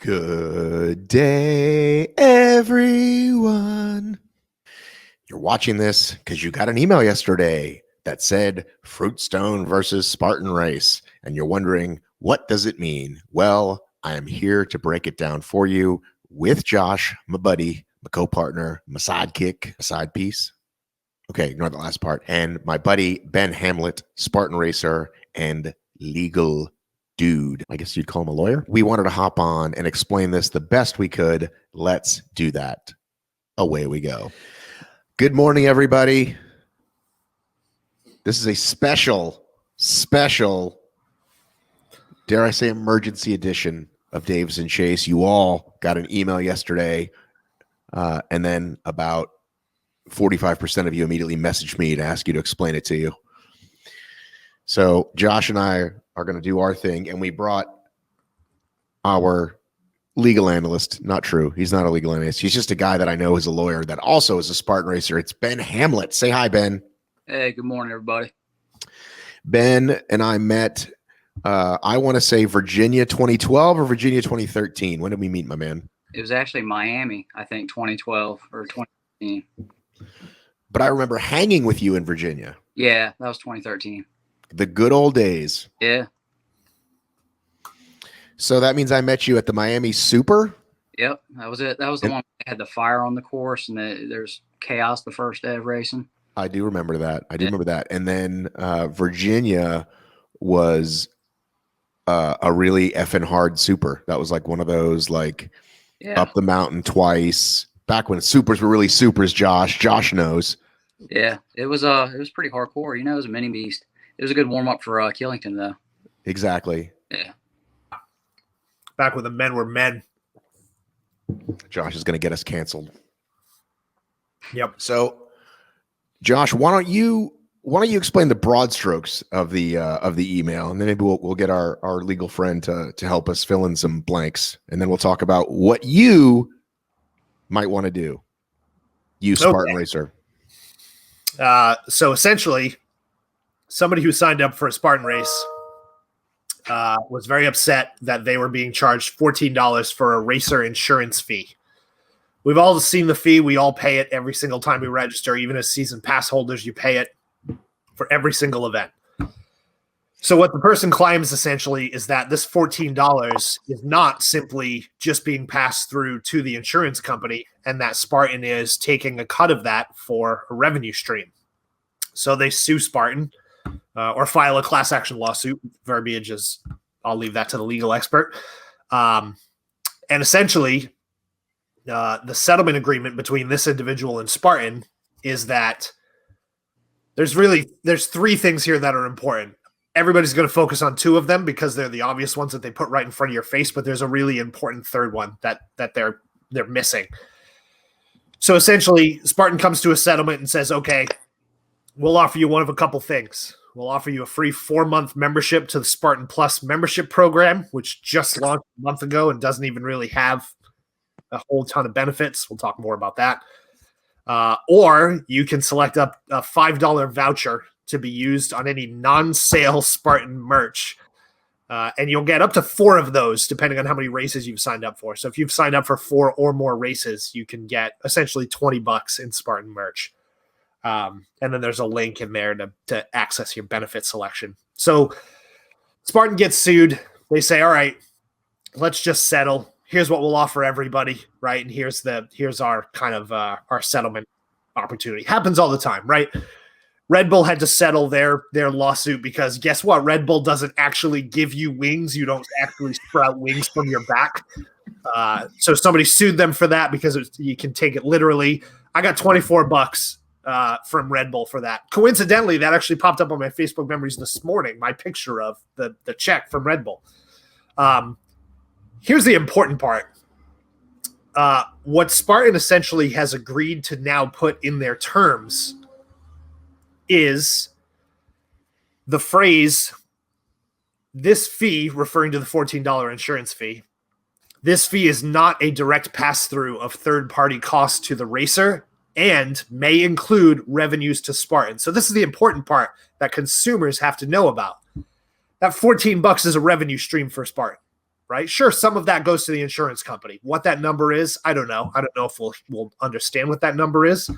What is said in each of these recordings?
Good day, everyone. You're watching this because you got an email yesterday that said Fruitstone versus Spartan race, and you're wondering, what does it mean? Well, I am here to break it down for you with Josh, my buddy, my co-partner, my sidekick, my side piece. Okay, ignore the last part. And my buddy, Ben Hamlet, Spartan racer and legal dude. I guess you'd call him a lawyer. We wanted to hop on and explain this the best we could. Let's do that. Away we go. Good morning, everybody. This is a special, dare I say, emergency edition of Davis and Chase. You all got an email yesterday, and then about 45% of you immediately messaged me to ask you to explain it to you. So Josh and I are going to do our thing, and we brought our legal analyst. Not true. He's not a legal analyst. He's just a guy that I know is a lawyer that also is a Spartan racer. It's Ben Hamlet. Say hi, Ben. Hey, good morning, everybody. Ben and I met, I want to say Virginia 2012 or Virginia 2013. When did we meet, my man? It was actually Miami, I think 2012 or 2013. But I remember hanging with you in Virginia. Yeah, that was 2013. The good old days. Yeah. So that means I met you at the Miami Super? Yep, that was it. That was the one that had the fire on the course, and there's chaos the first day of racing. I do remember that. Remember that. And then Virginia was a really effing hard Super. That was like one of those, like, up the mountain twice. Back when supers were really supers, Josh knows. Yeah, it was pretty hardcore. You know, it was a mini beast. It was a good warm-up for Killington, though. Exactly. Yeah. Back when the men were men. Josh is going to get us canceled. Yep. So, Josh, why don't you explain the broad strokes of the email, and then maybe we'll get our legal friend to help us fill in some blanks, and then we'll talk about what you might want to do. You Spartan racer. So essentially, somebody who signed up for a Spartan race was very upset that they were being charged $14 for a racer insurance fee. We've all seen the fee. We all pay it every single time we register. Even as season pass holders, you pay it for every single event. So what the person claims essentially is that this $14 is not simply just being passed through to the insurance company, and that Spartan is taking a cut of that for a revenue stream. So they sue Spartan or file a class action lawsuit. Verbiage is, I'll leave that to the legal expert. And essentially, the settlement agreement between this individual and Spartan is that there's three things here that are important. Everybody's going to focus on two of them because they're the obvious ones that they put right in front of your face, but there's a really important third one that they're missing. So essentially, Spartan comes to a settlement and says, okay, we'll offer you one of a couple things. We'll offer you a free 4-month membership to the Spartan Plus membership program, which just launched a month ago and doesn't even really have a whole ton of benefits. We'll talk more about that. Or you can select up a $5 voucher to be used on any non-sale Spartan merch. And you'll get up to 4 of those, depending on how many races you've signed up for. So if you've signed up for 4 or more races, you can get essentially $20 in Spartan merch. And then there's a link in there to access your benefit selection. So Spartan gets sued. They say, all right, let's just settle. Here's what we'll offer everybody, right? And here's our kind of our settlement opportunity. Happens all the time, right? Red Bull had to settle their lawsuit because guess what? Red Bull doesn't actually give you wings. You don't actually sprout wings from your back. So somebody sued them for that because you can take it literally. I got $24 from Red Bull for that. Coincidentally, that actually popped up on my Facebook memories this morning, my picture of the check from Red Bull. Here's the important part. What Spartan essentially has agreed to now put in their terms is the phrase, this fee, referring to the $14 insurance fee, this fee is not a direct pass-through of third-party costs to the racer and may include revenues to Spartan. So this is the important part that consumers have to know about. That $14 is a revenue stream for Spartan. right? Sure, some of that goes to the insurance company. What that number is, I don't know. I don't know if we'll understand what that number is.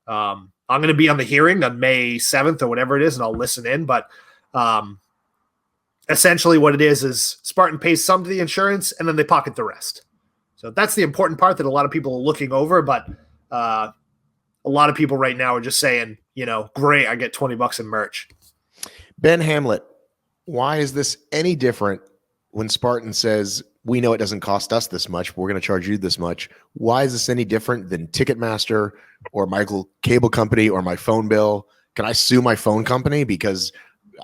I'm going to be on the hearing on May 7th or whatever it is, and I'll listen in. But essentially what it is Spartan pays some to the insurance, and then they pocket the rest. So that's the important part that a lot of people are looking over. But a lot of people right now are just saying, great, I get $20 in merch. Ben Hamlet, why is this any different when Spartan says, we know it doesn't cost us this much, but we're going to charge you this much? Why is this any different than Ticketmaster or my cable company or my phone bill? Can I sue my phone company because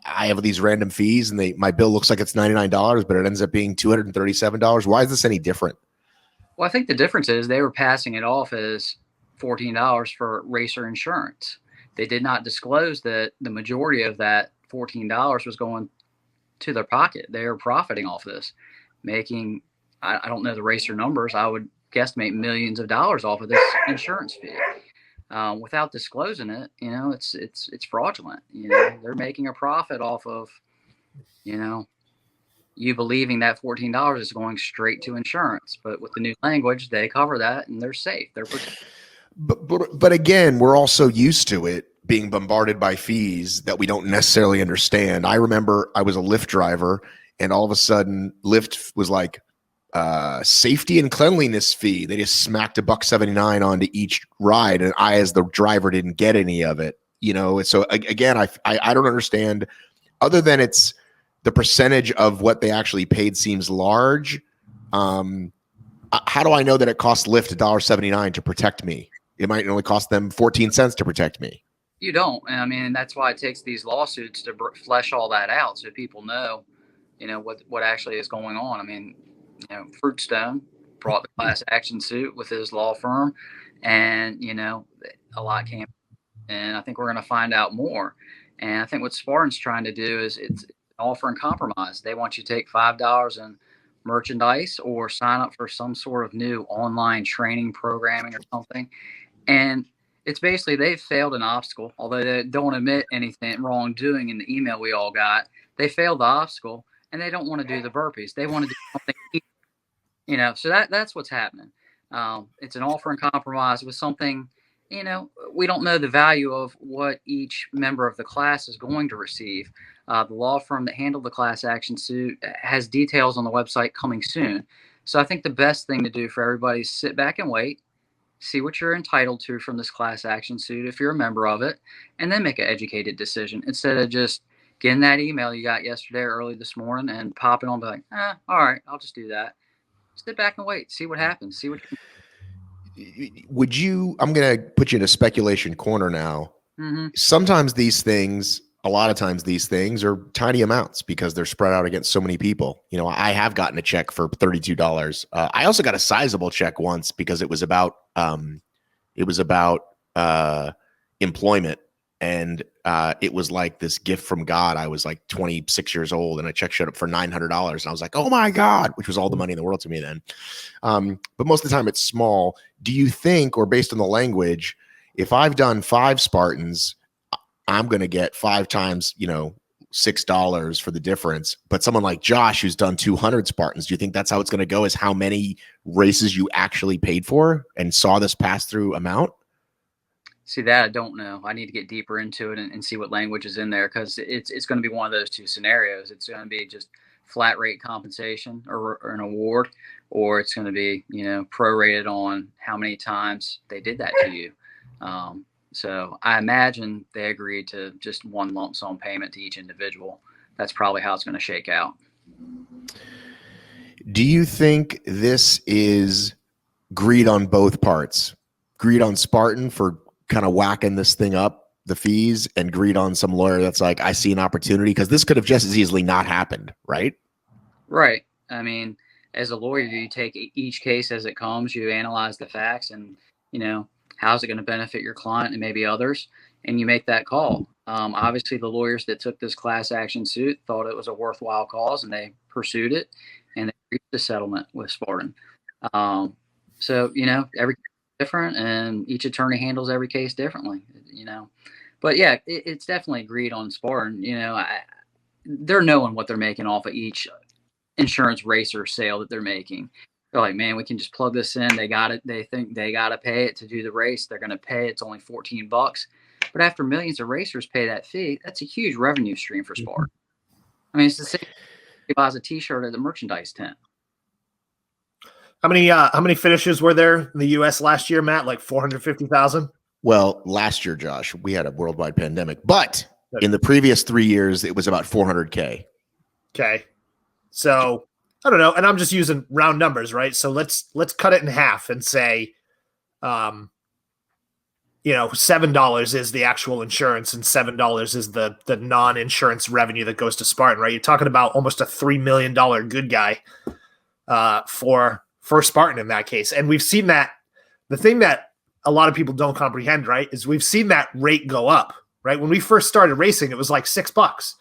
I have these random fees and my bill looks like it's $99, but it ends up being $237? Why is this any different? Well, I think the difference is they were passing it off as $14 for racer insurance. They did not disclose that the majority of that $14 was going to their pocket. They are profiting off this, making, I don't know the racer numbers, I would guesstimate millions of dollars off of this insurance fee. Without disclosing it, it's fraudulent. They're making a profit off of, you believing that $14 is going straight to insurance. But with the new language, they cover that and they're safe. They're protected. But again, we're also used to it being bombarded by fees that we don't necessarily understand. I remember I was a Lyft driver, and all of a sudden Lyft was like, safety and cleanliness fee. They just smacked $1.79 onto each ride, and I, as the driver, didn't get any of it. So again, I don't understand, other than it's the percentage of what they actually paid seems large. How do I know that it costs Lyft $1.79 to protect me? It might only cost them 14 cents to protect me. You don't. I mean, that's why it takes these lawsuits to flesh all that out so people know, what actually is going on. I mean, Fruitstone brought the class action suit with his law firm, and, a lot came. And I think we're going to find out more. And I think what Spartan's trying to do is it's offering compromise. They want you to take $5 in merchandise or sign up for some sort of new online training programming or something. And it's basically they've failed an obstacle, although they don't admit anything wrongdoing in the email we all got. They failed the obstacle, and they don't want to do the burpees. They want to do something, so that's what's happening. It's an offer and compromise with something, we don't know the value of what each member of the class is going to receive. The law firm that handled the class action suit has details on the website coming soon. So I think the best thing to do for everybody is sit back and wait, see what you're entitled to from this class action suit if you're a member of it, and then make an educated decision instead of just getting that email you got yesterday or early this morning and popping on, be like, all right, I'll just do that. Sit back and wait, see what happens, see what would you, I'm going to put you in a speculation corner now. Mm-hmm. Sometimes a lot of times these things are tiny amounts because they're spread out against so many people. I have gotten a check for $32. I also got a sizable check once because it was about employment. And it was like this gift from God. I was like 26 years old, and a check showed up for $900. And I was like, oh my God, which was all the money in the world to me then. But most of the time it's small. Do you think, or based on the language, if I've done 5 Spartans, I'm going to get 5 times, $6 for the difference? But someone like Josh, who's done 200 Spartans, do you think that's how it's going to go, is how many races you actually paid for and saw this pass through amount? See, that I don't know. I need to get deeper into it and see what language is in there, because it's going to be one of those two scenarios. It's going to be just flat rate compensation or an award, or it's going to be, prorated on how many times they did that to you. So I imagine they agreed to just one lump sum payment to each individual. That's probably how it's going to shake out. Do you think this is greed on both parts? Greed on Spartan for kind of whacking this thing up, the fees, and greed on some lawyer that's like, I see an opportunity, because this could have just as easily not happened, right? Right. I mean, as a lawyer, you take each case as it comes, you analyze the facts, and, how's it going to benefit your client and maybe others, and you make that call. Obviously, the lawyers that took this class action suit thought it was a worthwhile cause, and they pursued it, and they reached a settlement with Spartan. So, every different, and each attorney handles every case differently, but yeah, it's definitely agreed on Spartan. They're knowing what they're making off of each insurance racer sale that they're making. They're like, man, we can just plug this in. They got it. They think they got to pay it to do the race. They're going to pay. It's only $14. But after millions of racers pay that fee, that's a huge revenue stream for Spartan. I mean, it's the same. He buys a T-shirt at the merchandise tent. How many finishes were there in the U.S. last year, Matt? Like 450,000? Well, last year, Josh, we had a worldwide pandemic, but in the previous 3 years, it was about 400K. Okay. So I don't know. And I'm just using round numbers, right? So let's cut it in half and say, $7 is the actual insurance and $7 is the non-insurance revenue that goes to Spartan, right? You're talking about almost a $3 million good guy for Spartan in that case. And we've seen that. The thing that a lot of people don't comprehend, right, is we've seen that rate go up, right? When we first started racing, it was like $6,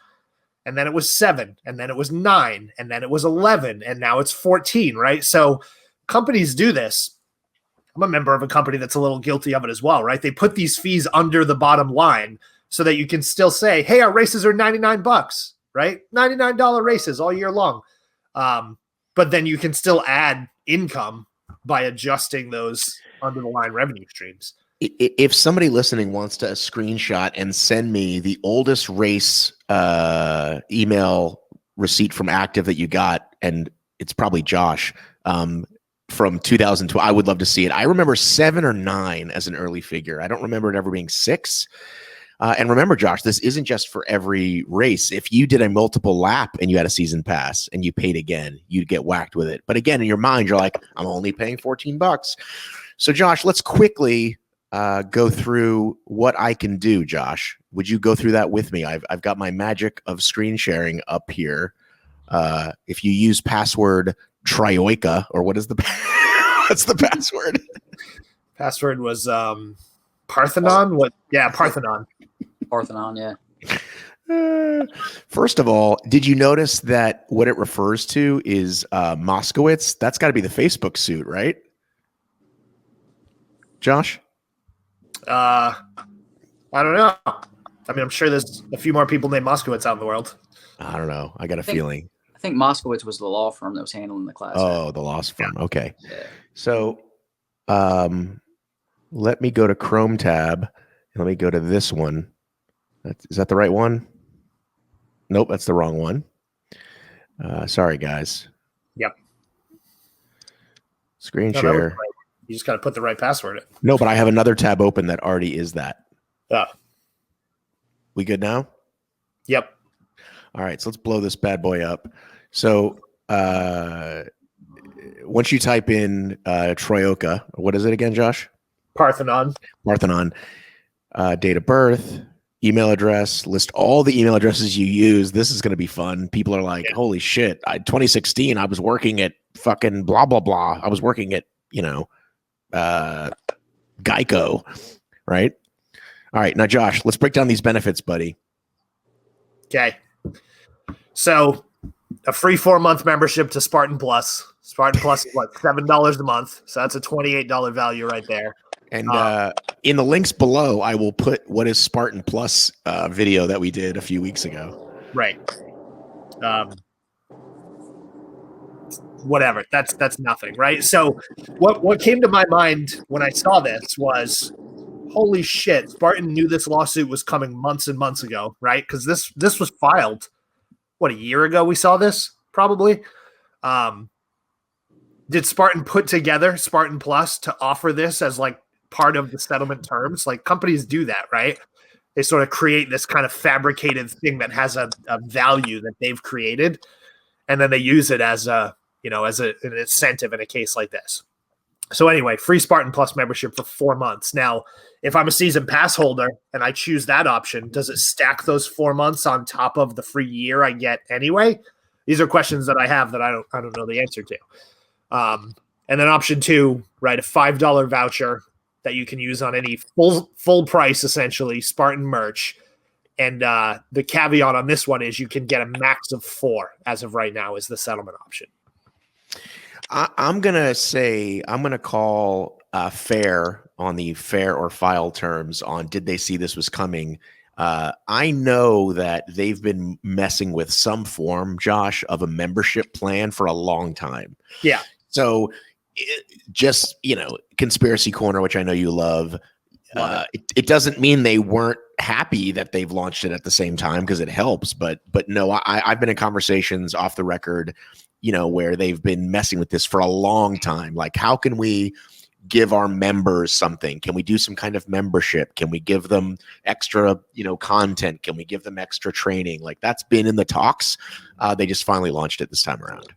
and then it was $7, and then it was $9, and then it was $11, and now it's $14, right? So companies do this. I'm a member of a company that's a little guilty of it as well, right? They put these fees under the bottom line so that you can still say, hey, our races are $99, right? $99 races all year long. But then you can still add income by adjusting those under the line revenue streams. If somebody listening wants to screenshot and send me the oldest race email receipt from Active that you got, and it's probably Josh, from 2012, I would love to see it. I remember 7 or 9 as an early figure. I don't remember it ever being 6. And remember, Josh, this isn't just for every race. If you did a multiple lap and you had a season pass and you paid again, you'd get whacked with it. But again, in your mind, you're like, I'm only paying $14. So Josh, let's quickly go through what I can do. Josh, would you go through that with me? I've got my magic of screen sharing up here. If you use password Trioica, or what is what's the password? Password was Parthenon. What? Yeah, Parthenon. Parthenon, yeah. First of all, did you notice that what it refers to is Moskowitz? That's got to be the Facebook suit, right? Josh? I don't know. I mean, I'm sure there's a few more people named Moskowitz out in the world. I don't know. I got a feeling. I think Moskowitz was the law firm that was handling the class. Oh, the law firm. Okay. Yeah. So let me go to Chrome tab. Let me go to this one. Is that the right one? Nope, that's the wrong one. Sorry, guys. Yep. Screen share. Right. You just got to put the right password in. No, but I have another tab open that already is that. Oh. We good now? Yep. All right, so let's blow this bad boy up. So once you type in Troyoka, what is it again, Josh? Parthenon. Date of birth, email address, list all the email addresses you use. This is going to be fun. People are like, holy shit, 2016, I was working at fucking blah, blah, blah. I was working at, Geico, right? All right, now, Josh, let's break down these benefits, buddy. Okay. So a free 4-month membership to Spartan Plus. Spartan Plus is like $7 a month. So that's a $28 value right there. And in the links below, I will put what is Spartan Plus video that we did a few weeks ago. Right. Whatever. That's nothing, right? So what came to my mind when I saw this was, holy shit, Spartan knew this lawsuit was coming months and months ago, right? Because this was filed, a year ago we saw this, probably. Did Spartan put together Spartan Plus to offer this as like part of the settlement terms? Like companies do that, right? They sort of create this kind of fabricated thing that has a value that they've created, and then they use it as an incentive in a case like this. So anyway, free Spartan Plus membership for 4 months. Now, if I'm a season pass holder and I choose that option, does it stack those 4 months on top of the free year I get anyway? These are questions that I have that I don't know the answer to. And then option 2, right, a $5 voucher that you can use on any full price, essentially, Spartan merch. And the caveat on this one is you can get a max of 4 as of right now is the settlement option. I'm going to call fair on the fair or file terms on did they see this was coming. I know that they've been messing with some form, Josh, of a membership plan for a long time. Yeah. So just, conspiracy corner, which I know you love. It doesn't mean they weren't happy that they've launched it at the same time, because it helps. But no, I've been in conversations off the record, where they've been messing with this for a long time. Like, how can we give our members something? Can we do some kind of membership? Can we give them extra, content? Can we give them extra training? Like, that's been in the talks. They just finally launched it this time around.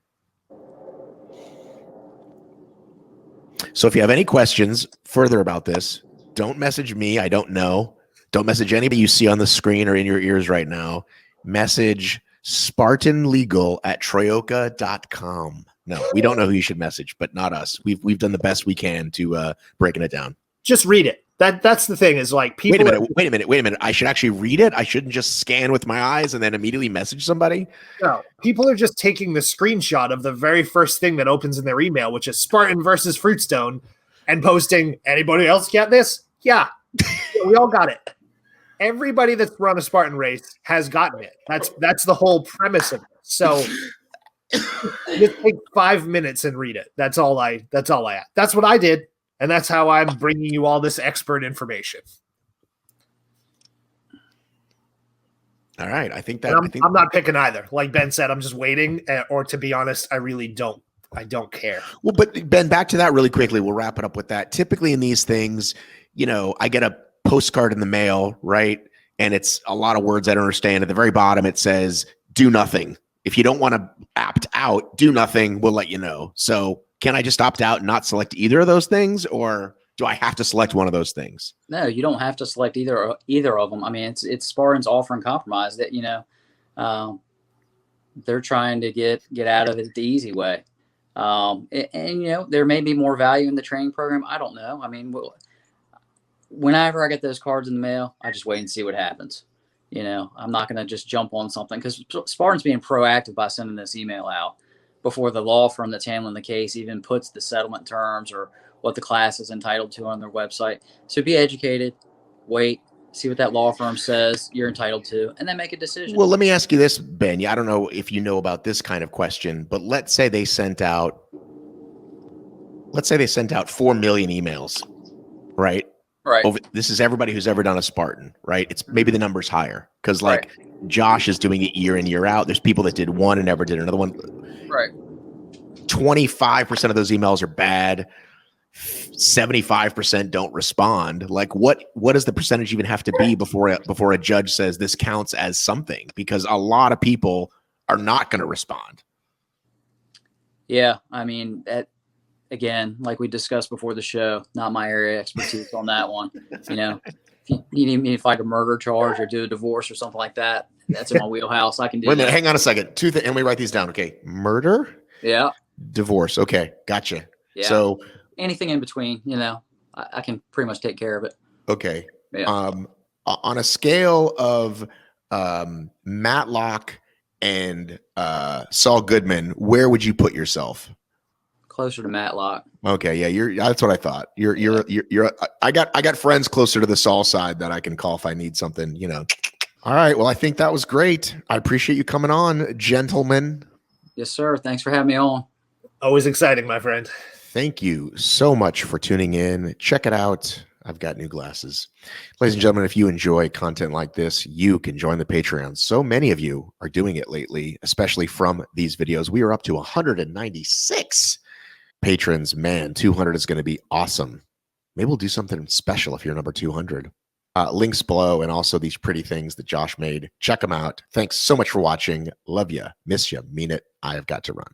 So if you have any questions further about this, don't message me. I don't know. Don't message anybody you see on the screen or in your ears right now. Message Spartan Legal at troyoka.com. No, we don't know who you should message, but not us. We've done the best we can to breaking it down. Just read it. That's the thing, is like, people. Wait a minute. I should actually read it. I shouldn't just scan with my eyes and then immediately message somebody. No, people are just taking the screenshot of the very first thing that opens in their email, which is Spartan versus Fruitstone, and posting, anybody else get this? Yeah, we all got it. Everybody that's run a Spartan race has gotten it. That's the whole premise of it. So just take 5 minutes and read it. That's all I ask. That's what I did. And that's how I'm bringing you all this expert information. All right. I think I'm not picking either. Like Ben said, I'm just waiting. Or to be honest, I really don't. I don't care. Well, but Ben, back to that really quickly. We'll wrap it up with that. Typically in these things, I get a postcard in the mail, right? And it's a lot of words I don't understand. At the very bottom, it says, do nothing. If you don't want to opt out, do nothing. We'll let you know. So can I just opt out and not select either of those things, or do I have to select one of those things? No, you don't have to select either of them. I mean, it's Spartan's offering compromise that, they're trying to get out of it the easy way. And there may be more value in the training program. I don't know. I mean, whenever I get those cards in the mail, I just wait and see what happens. I'm not going to just jump on something, because Spartan's being proactive by sending this email out before the law firm that's handling the case even puts the settlement terms or what the class is entitled to on their website. So be educated, wait, see what that law firm says you're entitled to, and then make a decision. Well, let me ask you this, Ben. I don't know if you know about this kind of question, but let's say they sent out 4 million emails, right? Right. This is everybody who's ever done a Spartan, right? It's maybe the number's higher, because Josh is doing it year in, year out. There's people that did one and never did another one. Right. 25% of those emails are bad. 75% don't respond. Like, what does the percentage even have to be before a judge says this counts as something? Because a lot of people are not going to respond. Yeah. I mean, again, like we discussed before the show, not my area of expertise on that one. If you need me to fight a murder charge or do a divorce or something like that, that's in my wheelhouse. I can do. Wait a minute, hang on a second. And let me write these down. Okay, murder. Yeah. Divorce. Okay, gotcha. Yeah. So anything in between, I can pretty much take care of it. Okay. Yeah. On a scale of Matlock and Saul Goodman, where would you put yourself? Closer to Matlock. Okay, yeah, that's what I thought. You're I got friends closer to the Saul side that I can call if I need something, All right, well, I think that was great. I appreciate you coming on, gentlemen. Yes, sir. Thanks for having me on. Always exciting, my friend. Thank you so much for tuning in. Check it out. I've got new glasses. Ladies and gentlemen, if you enjoy content like this, you can join the Patreon. So many of you are doing it lately, especially from these videos. We are up to 196 patrons. Man, 200 is going to be awesome. Maybe we'll do something special if you're number 200. Links below, and also these pretty things that Josh made. Check them out. Thanks so much for watching. Love ya. Miss ya. Mean it. I have got to run.